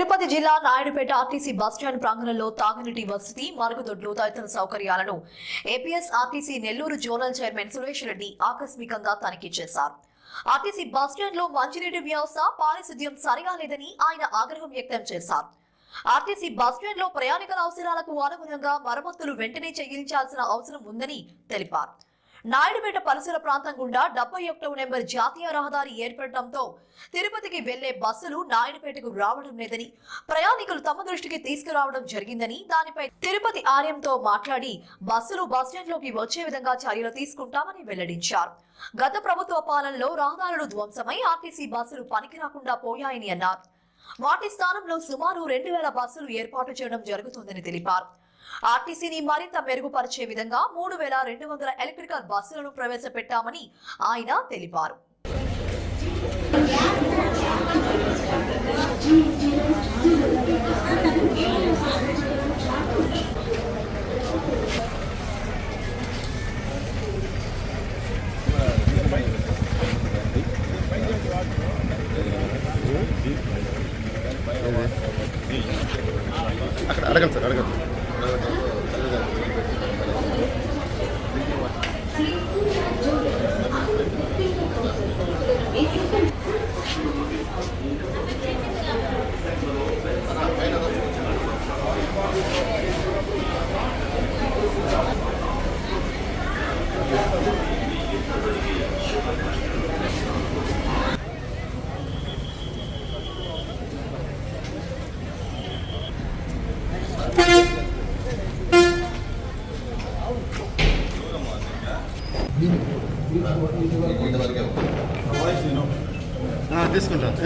తిరుపతి జిల్లా Naidupeta RTC bus stand ప్రాంగణంలో తాగునీటి వసతి, మరుగుదొడ్లు తదితర సౌకర్యాలను APS RTC Nellore zonal chairman Suresh Reddy ఆకస్మికంగా తనిఖీ చేశారు. ఆర్టీసీ బస్టాండ్ లో మంచినీటి వ్యవస్థ, పారిశుద్ధ్యం సరిగా లేదని ఆయన ఆగ్రహం వ్యక్తం చేశారు. ఆర్టీసీ బస్టాండ్ లో ప్రయాణికుల అవసరాలకు అనుగుణంగా మరమ్మతులు వెంటనే చేయించాల్సిన అవసరం ఉందని తెలిపారు. నాయుడుపేట పరిసర ప్రాంతం గుండా 71వ నెంబర్ జాతీయ రహదారి ఏర్పడటంతో తిరుపతికి వెళ్లే బస్సులు నాయుడుపేటకు రావడం లేదని, ప్రయాణికులు తమ దృష్టికి తీసుకురావడం జరిగిందని, దానిపై తిరుపతి ఆర్ఎంతో మాట్లాడి బస్సులు బస్టాండ్ లోకి వచ్చే విధంగా చర్యలు తీసుకుంటామని వెల్లడించారు. గత ప్రభుత్వ పాలనలో రహదారులు ధ్వంసమై ఆర్టీసీ బస్సులు పనికి రాకుండా పోయాయని అన్నారు. వాటి స్థానంలో సుమారు 2000 బస్సులు ఏర్పాటు చేయడం జరుగుతుందని తెలిపారు. ఆర్టీసీని మరింత మెరుగుపరిచే విధంగా 3200 ఎలక్ట్రికల్ బస్సులను ప్రవేశపెట్టామని ఆయన తెలిపారు. అడగండి సార్, అడగండి. తీసుకుంటాను.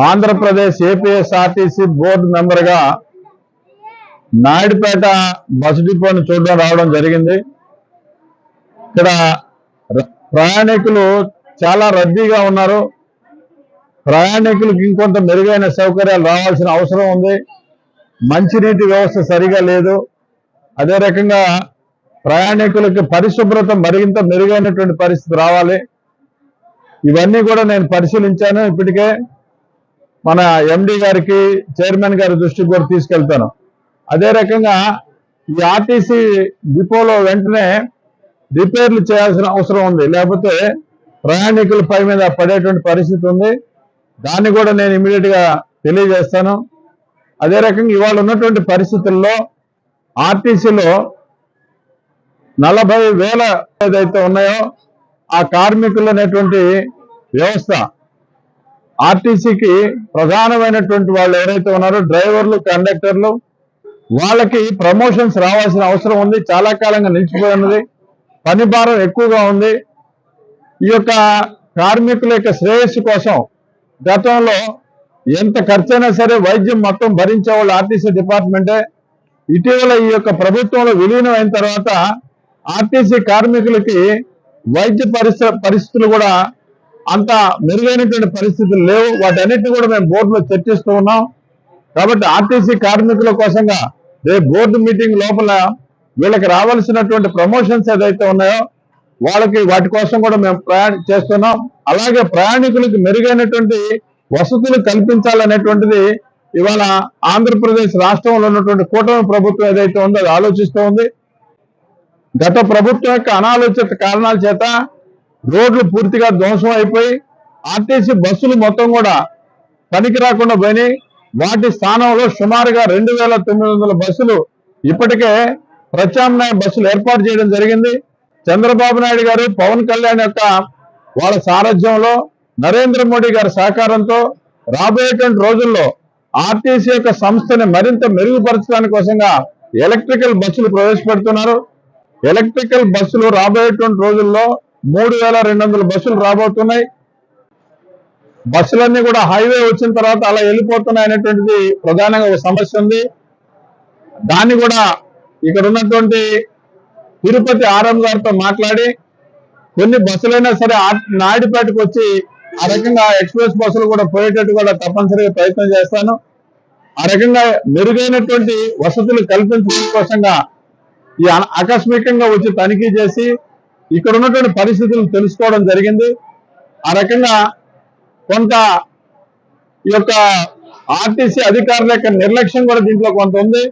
ఆంధ్రప్రదేశ్ ఏపీఎస్ ఆర్టీసీ బోర్డు మెంబర్గా నాయుడుపేట బస్ డిపోను చూడడం రావడం జరిగింది. ఇక్కడ ప్రయాణికులు చాలా రద్దీగా ఉన్నారు. ప్రయాణికులకు ఇంకొంత మెరుగైన సౌకర్యాలు రావాల్సిన అవసరం ఉంది. మంచినీటి వ్యవస్థ సరిగా లేదు. అదే రకంగా ప్రయాణికులకి పరిశుభ్రత మరింత మెరుగైనటువంటి పరిస్థితి రావాలి. ఇవన్నీ కూడా నేను పరిశీలించాను. ఇప్పటికే మన ఎండి గారికి, చైర్మన్ గారి దృష్టికి కూడా తీసుకెళ్తాను. అదే రకంగా ఈ ఆర్టీసీ డిపోలో వెంటనే రిపేర్లు చేయాల్సిన అవసరం ఉంది. లేకపోతే ప్రయాణికుల పై మీద పడేటువంటి పరిస్థితి ఉంది. దాన్ని కూడా నేను ఇమీడియట్ గా తెలియజేస్తాను. అదే రకంగా ఇవాళ ఉన్నటువంటి పరిస్థితుల్లో ఆర్టీసీలో 40,000 ఏదైతే ఉన్నాయో ఆ కార్మికులు అనేటువంటి వ్యవస్థ, ఆర్టీసీకి ప్రధానమైనటువంటి వాళ్ళు ఎవరైతే ఉన్నారో డ్రైవర్లు, కండక్టర్లు, వాళ్ళకి ప్రమోషన్స్ రావాల్సిన అవసరం ఉంది. చాలా కాలంగా నిలిచిపోయినది. పని భారం ఎక్కువగా ఉంది. ఈ యొక్క కార్మికుల యొక్క శ్రేయస్సు కోసం గతంలో ఎంత ఖర్చైనా సరే వైద్యం మొత్తం భరించేవాళ్ళు ఆర్టీసీ డిపార్ట్మెంటే. ఇటీవల ఈ యొక్క ప్రభుత్వంలో విలీనం అయిన తర్వాత ఆర్టీసీ కార్మికులకి వైద్య పరిస్థితులు కూడా అంత మెరుగైనటువంటి పరిస్థితులు లేవు. వాటన్నిటిని కూడా మేము బోర్డులో చర్చిస్తూ ఉన్నాం. కాబట్టి ఆర్టీసీ కార్మికుల కోసంగా రేపు బోర్డు మీటింగ్ లోపల వీళ్ళకి రావాల్సినటువంటి ప్రమోషన్స్ ఏదైతే ఉన్నాయో వాటి కోసం కూడా మేము చేస్తున్నాం. అలాగే ప్రయాణికులకు మెరుగైనటువంటి వసతులు కల్పించాలనేటువంటిది ఇవాళ ఆంధ్రప్రదేశ్ రాష్ట్రంలో ఉన్నటువంటి కూటమి ప్రభుత్వం ఏదైతే ఉందో అది ఆలోచిస్తూ ఉంది. గత ప్రభుత్వం యొక్క అనాలోచిత కారణాల చేత రోడ్లు పూర్తిగా ధ్వంసం అయిపోయి ఆర్టీసీ బస్సులు మొత్తం కూడా పనికి రాకుండా పోయినాయి. వాటి స్థానంలో సుమారుగా 2,900 బస్సులు ఇప్పటికే ప్రత్యామ్నాయ బస్సులు ఏర్పాటు చేయడం జరిగింది. చంద్రబాబు నాయుడు గారు, పవన్ కళ్యాణ్ యొక్క వాళ్ళ సారథ్యంలో, నరేంద్ర మోడీ గారి సహకారంతో రాబోయేటువంటి రోజుల్లో ఆర్టీసీ యొక్క సంస్థని మరింత మెరుగుపరచడానికి కోసంగా ఎలక్ట్రికల్ బస్సులు ప్రవేశపెడుతున్నారు. ఎలక్ట్రికల్ బస్సులు రాబోయేటువంటి రోజుల్లో 3,200 బస్సులు రాబోతున్నాయి. బస్సులన్నీ కూడా హైవే వచ్చిన తర్వాత అలా వెళ్ళిపోతున్నాయి అనేటువంటిది ప్రధానంగా ఒక సమస్య ఉంది. దాన్ని కూడా ఇక్కడ ఉన్నటువంటి తిరుపతి ఆర్ఎం గారితో మాట్లాడి కొన్ని బస్సులైనా సరే నాయుడుపేటకు వచ్చి ఆ రకంగా ఎక్స్ప్రెస్ బస్సులు కూడా పోయేటట్టు కూడా తప్పనిసరిగా ప్రయత్నం చేస్తాను. ఆ రకంగా మెరుగైనటువంటి వసతులు కల్పించడం కోసంగా ఈ ఆకస్మికంగా వచ్చి తనిఖీ చేసి ఇక్కడ ఉన్నటువంటి పరిస్థితులను తెలుసుకోవడం జరిగింది. ఆ రకంగా కొంత ఈ యొక్క ఆర్టీసీ అధికారుల యొక్క నిర్లక్ష్యం కూడా దీంట్లో కొంత ఉంది.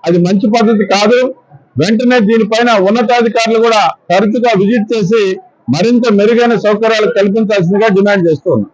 అది మంచి పద్ధతి కాదు. వెంటనే దీనిపైన ఉన్నతాధికారులు కూడా తరచుగా విజిట్ చేసి మరింత మెరుగైన సౌకర్యాలు కల్పించాల్సిందిగా డిమాండ్ చేస్తూ ఉన్నాం.